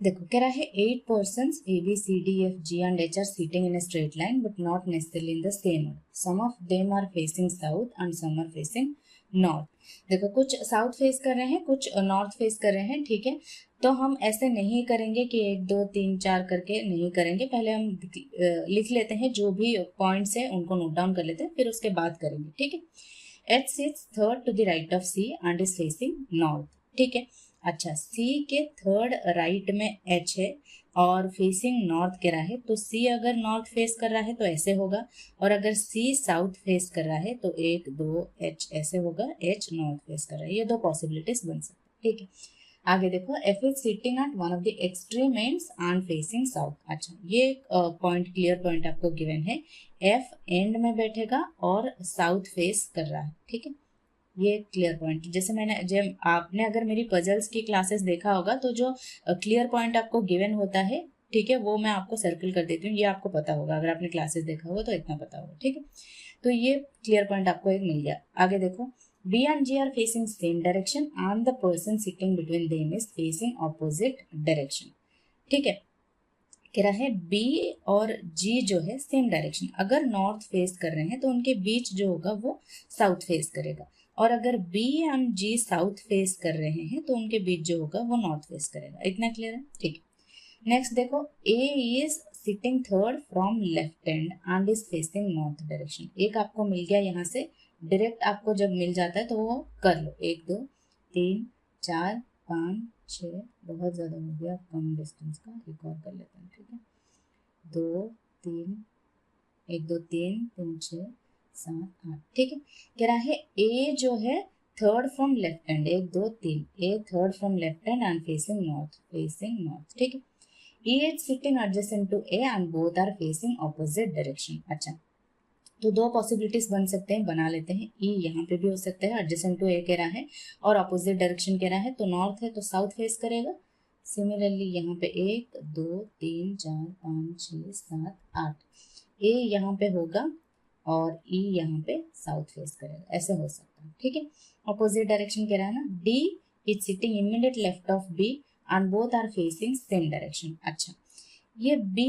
देखो कह रहा है 8 persons A B C D F G and H are sitting in a straight line but not necessarily in the same order. Some of them are facing south and some are facing north. देखो कुछ south face कर रहे हैं, कुछ north face कर रहे हैं, ठीक है। तो हम ऐसे नहीं करेंगे कि 1 2 3 4 करके नहीं करेंगे, पहले हम लिख लेते हैं जो भी पॉइंट्स है उनको नोट डाउन कर लेते हैं, फिर उसके बाद करेंगे, ठीक है। H sits third to the right of C and is facing north, ठीक है। अच्छा, C के थर्ड राइट में H है और फेसिंग नॉर्थ कह रहा है, तो C अगर नॉर्थ फेस कर रहा है तो ऐसे होगा, और अगर C साउथ फेस कर रहा है तो 1 2 H ऐसे होगा, H नॉर्थ फेस कर रहा है। ये दो पॉसिबिलिटीज बन सकती है, ठीक है। आगे देखो, F is sitting at one of the extreme ends and facing south. अच्छा, ये पॉइंट क्लियर पॉइंट आपको गिवन है, F एंड में बैठेगा और साउथ फेस कर रहा है, ठीक है। ये क्लियर पॉइंट, जैसे मैंने जब आपने अगर मेरी पजल्स की क्लासेस देखा होगा तो जो क्लियर पॉइंट आपको गिवन होता है, ठीक है, वो मैं आपको सर्कल कर देती हूँ, ये आपको पता होगा, अगर आपने क्लासेस देखा होगा तो इतना पता होगा, ठीक है। तो ये क्लियर पॉइंट आपको एक मिल गया। आगे देखो, B and G are facing same direction and the person sitting between them is facing opposite direction, ठीक है। कह रहा है B और G जो है सेम डायरेक्शन, अगर नॉर्थ फेस कर रहे हैं तो उनके बीच जो होगा वो साउथ फेस करेगा, और अगर B and G south face कर रहे हैं तो उनके बीच जो होगा वो नॉर्थ फेस करेगा। इतना क्लियर है, ठीक है। नेक्स्ट देखो, A is sitting third from left hand and is facing north direction. एक आपको मिल गया यहाँ से, डायरेक्ट आपको जब मिल जाता है तो वो कर लो, 1 2 3 4 5 6, बहुत ज़्यादा हो गया, कम डिस्टेंस का, एक और कर लेते हैं, ठीक है। 2 3 1 2 3 3 6 7 8, ठीक है। कह रहा है ए जो है third from left hand, 1 2 3, A third from left hand and facing north, ठीक है। E is sitting adjacent to A and both are facing opposite direction. अच्छा, तो दो पॉसिबिलिटीज बन सकते हैं, बना लेते हैं। ई यहाँ पे भी हो सकता है, एडजेसेंट टू ए कह रहा है और अपोजिट डायरेक्शन कह रहा है, तो नॉर्थ है तो साउथ फेस करेगा। सिमिलरली यहाँ पे 1 2 3 4 5 6 7 8, ए यहाँ पे होगा और ई यहाँ पे साउथ फेस करेगा, ऐसे हो सकता है, ठीक है। अपोजिट डायरेक्शन कह रहा है ना, D is sitting immediate left of B and both are facing same direction. अच्छा, ये B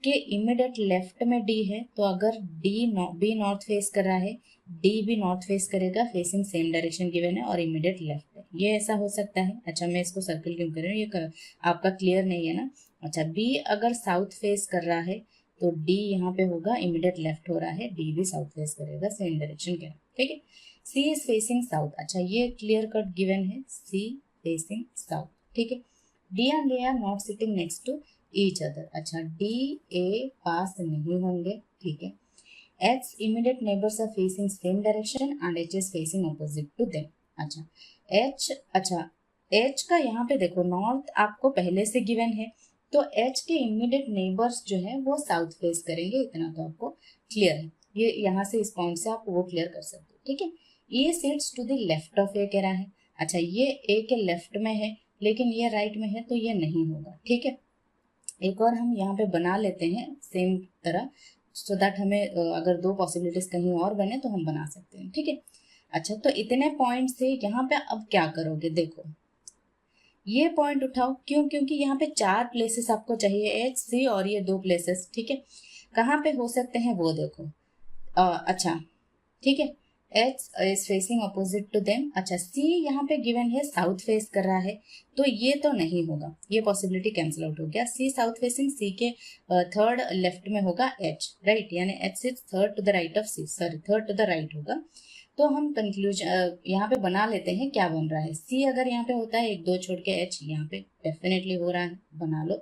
के इमीडिएट लेफ्ट में D है, तो अगर B नॉर्थ फेस कर रहा है, D भी नॉर्थ फेस करेगा, फेसिंग सेम डायरेक्शन गिवन है और इमीडिएट लेफ्ट है, ये ऐसा हो सकता है। अच्छा, मैं इसको सर्कल क्यों कर रही हूँ, ये आपका क्लियर नहीं है ना। अच्छा, B अगर साउथ फेस कर रहा है तो D यहाँ पे होगा, इमीडिएट लेफ्ट हो रहा है, D भी साउथ फेस करेगा, सेम डायरेक्शन के, ठीक है। C is facing south. अच्छा, ये क्लियर कट गिवन है, C फेसिंग साउथ, ठीक है। D and A are not sitting next to each other. अच्छा, डी ए पास नहीं होंगे, ठीक है। H immediate neighbours are facing same direction and H is facing opposite to them. अच्छा, H का यहाँ पे देखो, नॉर्थ आपको पहले से गिवन है, तो H के इमीडिएट नेबर्स जो है वो साउथ फेस करेंगे, इतना तो आपको क्लियर है। ये यहाँ से इस पॉइंट से आप वो क्लियर कर सकते हो, ठीक है। ये sits to the left of A कह रहा है। अच्छा, ये ए के लेफ्ट में है लेकिन ये राइट में है, तो ये नहीं होगा, ठीक है। एक और हम यहाँ पे बना लेते हैं सेम तरह, सो दैट हमें अगर दो पॉसिबिलिटीज कहीं और बने तो हम बना सकते हैं, ठीक है। अच्छा, तो इतने पॉइंट से यहाँ पे अब क्या करोगे, देखो ये पॉइंट उठाओ, क्यों, क्योंकि यहाँ पे 4 प्लेसेस आपको चाहिए, एच सी और ये 2 प्लेसेस, ठीक है। कहाँ पे हो सकते हैं वो देखो। अच्छा, ठीक है, H is facing opposite to them. अच्छा, C यहाँ पे गिवन है साउथ फेस कर रहा है, तो ये तो नहीं होगा, ये पॉसिबिलिटी कैंसिल आउट हो गया। C साउथ फेसिंग, C के थर्ड लेफ्ट में होगा H, राइट, यानी H is third to the right of C, sorry third to the right होगा। तो हम कंक्लूजन यहाँ पे बना लेते हैं, क्या बन रहा है। C अगर यहाँ पे होता है 1 2 छोड़ के H यहाँ पे डेफिनेटली हो रहा है, बना लो।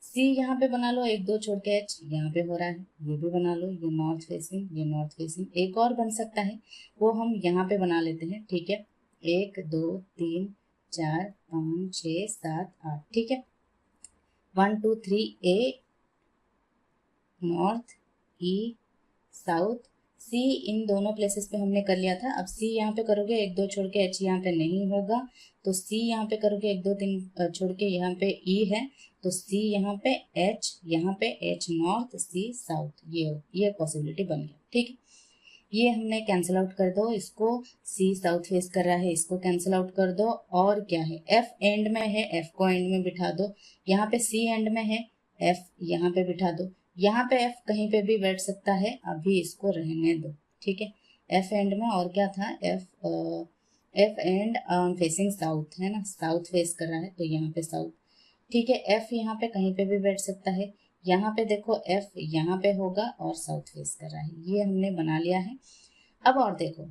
C यहाँ पे बना लो, 1 2 छोड़ के H यहाँ पे हो रहा है, ये भी बना लो। ये नॉर्थ फेसिंग, ये नॉर्थ फेसिंग। एक और बन सकता है, वो हम यहाँ पे बना लेते हैं, ठीक है। 1 2 3 4 5 6 7 8, ठीक है। 1 2 3 A north, E south, C इन दोनों प्लेसेस पे हमने कर लिया था। अब C यहाँ पे करोगे 1 2 छोड़ के H यहाँ पे नहीं होगा, तो C यहाँ पे करोगे 1 2 3 छोड़ के यहाँ पे E है, तो C यहाँ पे H, यहाँ पे H नॉर्थ, C साउथ, ये पॉसिबिलिटी बन गया, ठीक है। ये हमने कैंसिल आउट कर दो, इसको सी साउथ फेस कर रहा है, इसको कैंसिल आउट कर दो। और क्या है, एफ एंड में है, एफ को एंड में बिठा दो। यहाँ पे सी एंड में है, एफ यहाँ पे बिठा दो। यहाँ पे एफ कहीं पे भी बैठ सकता है, अभी इसको रहने दो, ठीक है। एफ एंड में और क्या था, एफ एंड फेसिंग साउथ है ना, साउथ फेस कर रहा है तो यहाँ पे साउथ, ठीक है। एफ यहाँ पे कहीं पे भी बैठ सकता है। यहाँ पे देखो एफ यहाँ पे होगा और साउथ फेस कर रहा है, ये हमने बना लिया है। अब और देखो,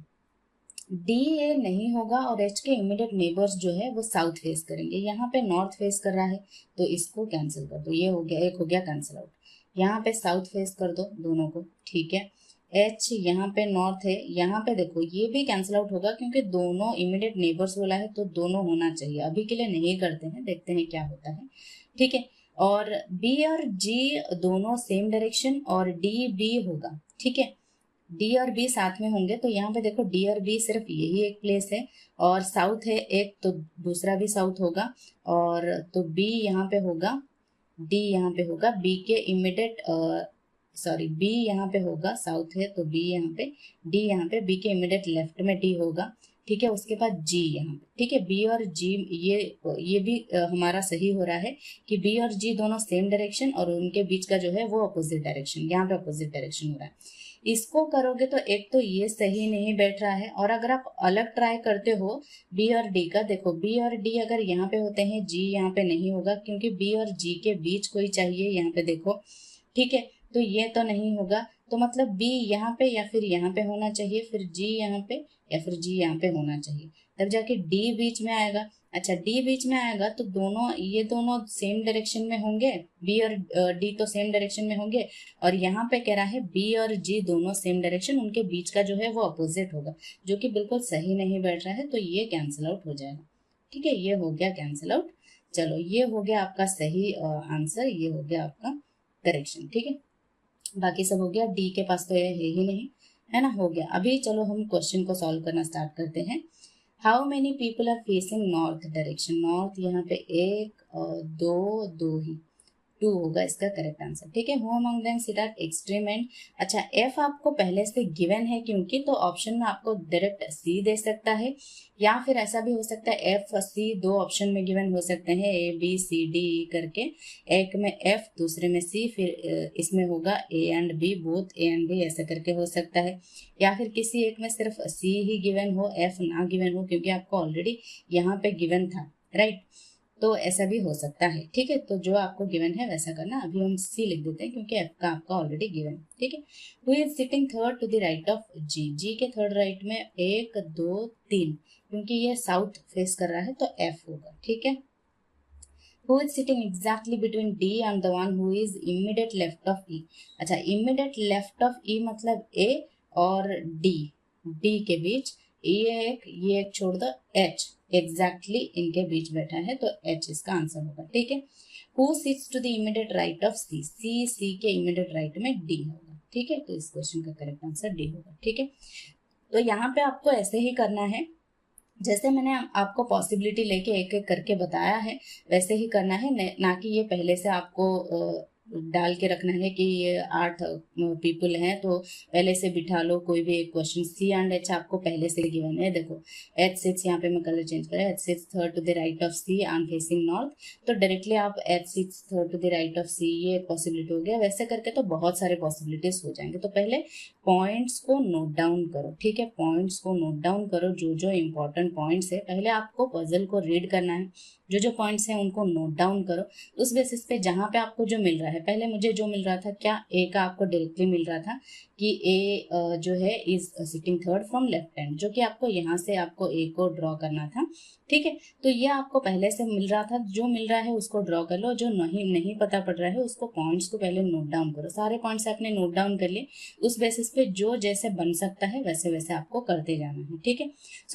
डी ए नहीं होगा और एच के इमीडिएट नेबर्स जो है वो साउथ फेस करेंगे, यहाँ पे नॉर्थ फेस कर रहा है तो इसको कैंसिल कर दो, ये हो गया, एक हो गया कैंसिल आउट। यहाँ पे साउथ फेस कर दो दोनों को, ठीक है। एच यहाँ पे नॉर्थ है, यहाँ पे देखो ये भी कैंसिल आउट होगा क्योंकि दोनों इमीडिएट नेबर्स बोला है तो दोनों होना चाहिए। अभी के लिए नहीं करते हैं, देखते हैं क्या होता है, ठीक है। और बी और जी दोनों सेम डायरेक्शन और डी बी होगा, ठीक है। डी और बी साथ में होंगे तो यहाँ पे देखो डी और बी सिर्फ यही एक प्लेस है और साउथ है एक तो दूसरा भी साउथ होगा। और तो बी यहाँ पे होगा, डी यहाँ पे होगा, बी के इमीडिएट सॉरी बी यहाँ पे होगा, साउथ है तो बी यहाँ पे, डी यहाँ पे, बी के इमीडिएट लेफ्ट में डी होगा, ठीक है। उसके बाद जी यहाँ पे, ठीक है। बी और जी ये भी हमारा सही हो रहा है कि बी और जी दोनों सेम डायरेक्शन और उनके बीच का जो है वो अपोजिट डायरेक्शन, यहाँ पे अपोजिट डायरेक्शन हो रहा है। इसको करोगे तो एक तो ये सही नहीं बैठ रहा है, और अगर आप अलग ट्राई करते हो बी और डी का, देखो बी और डी अगर यहाँ पे होते हैं, जी यहाँ पे नहीं होगा क्योंकि बी और जी के बीच कोई चाहिए, यहाँ पे देखो, ठीक है। तो ये तो नहीं होगा, तो मतलब बी यहाँ पे या फिर यहाँ पे होना चाहिए, फिर जी यहाँ पे या फिर जी यहाँ पे होना चाहिए, तब जाके डी बीच में आएगा। अच्छा, डी बीच में आएगा तो दोनों, ये दोनों सेम डायरेक्शन में होंगे, बी और डी तो सेम डायरेक्शन में होंगे। और यहाँ पे कह रहा है बी और जी दोनों सेम डायरेक्शन, उनके बीच का जो है वो अपोजिट होगा, जो कि बिल्कुल सही नहीं बैठ रहा है, तो ये कैंसिल आउट हो जाएगा, ठीक है। ये हो गया कैंसिल आउट। चलो, ये हो गया आपका सही आंसर, ये हो गया आपका करेक्शन, ठीक है। बाकी सब हो गया, डी के पास तो ये है ही नहीं, है ना, हो गया। अभी चलो हम क्वेश्चन को सॉल्व करना स्टार्ट करते हैं। How many people are facing north direction, north यहाँ पे एक और दो ही, 2 होगा इसका करेक्ट आंसर, ठीक है। Who among them sit at extreme and. अच्छा, एफ आपको पहले से गिवन है क्योंकि, तो ऑप्शन में आपको डायरेक्ट सी दे सकता है, या फिर ऐसा भी हो सकता है एफ सी, दो ऑप्शन में गिवन हो सकते हैं, ए बी सी डी करके, एक में एफ दूसरे में सी, फिर इसमें होगा A and B, both A and B ऐसा करके हो सकता है। या फिर किसी एक में सिर्फ सी ही गिवन हो, एफ ना गिवन हो, क्योंकि आपको ऑलरेडी यहाँ पे गिवन था, राइट। तो ऐसा भी हो सकता है, ठीक है। तो जो आपको गिवन है वैसा करना। अभी हम सी लिख देते हैं क्योंकि एफ का आपका ऑलरेडी गिवन, ठीक है। Who is sitting third to the right of G, G के थर्ड राइट में 1 2 3, क्योंकि ये साउथ फेस कर रहा है तो एफ होगा, ठीक है। Who is sitting exactly between D and the one who is immediate left of E. अच्छा, इमीडिएट लेफ्ट ऑफ ई मतलब ए और डी, डी के बीच ये एक छोड़ दो, एच एग्जैक्टली इनके बीच बैठा है तो एच इसका आंसर होगा, ठीक है। Who sits to the immediate right of C, C के इमीडिएट राइट में डी होगा, ठीक है। तो इस क्वेश्चन का करेक्ट आंसर डी होगा, ठीक है। तो यहाँ पे आपको ऐसे ही करना है, जैसे मैंने आपको पॉसिबिलिटी लेके एक एक करके बताया है वैसे ही करना है, ना कि ये पहले से आपको डाल के रखना है कि ये 8 पीपल हैं तो पहले से बिठा लो कोई भी एक क्वेश्चन। सी एंड एच आपको पहले से गिवन है, देखो एच सिक्स, यहाँ पे मैं कलर चेंज करें, H six third to the right of C and facing north, तो डायरेक्टली आप H six third to the right of C, ये पॉसिबिलिटी हो गया। वैसे करके तो बहुत सारे पॉसिबिलिटीज हो जाएंगे। तो पहले पॉइंट्स को नोट डाउन करो, ठीक है। पॉइंट्स को नोट डाउन करो, जो जो इंपॉर्टेंट पॉइंट्स है, पहले आपको पजल को रीड करना है, जो जो पॉइंट्स हैं उनको नोट डाउन करो। उस बेसिस पे जहाँ पे आपको जो मिल रहा है, पहले मुझे जो मिल रहा था, क्या ए का आपको डायरेक्टली मिल रहा था कि ए जो है is sitting third from left hand, जो कि आपको यहाँ से आपको ए को ड्रॉ करना था, ठीक है। तो ये आपको पहले से मिल रहा था, जो मिल रहा है उसको ड्रॉ कर लो, जो नहीं पता पड़ रहा है उसको पॉइंट्स को पहले नोट डाउन करो। सारे पॉइंट्स आपने नोट डाउन कर लिए, उस बेसिस पे जो जैसे बन सकता है वैसे वैसे आपको करते जाना है, ठीक है।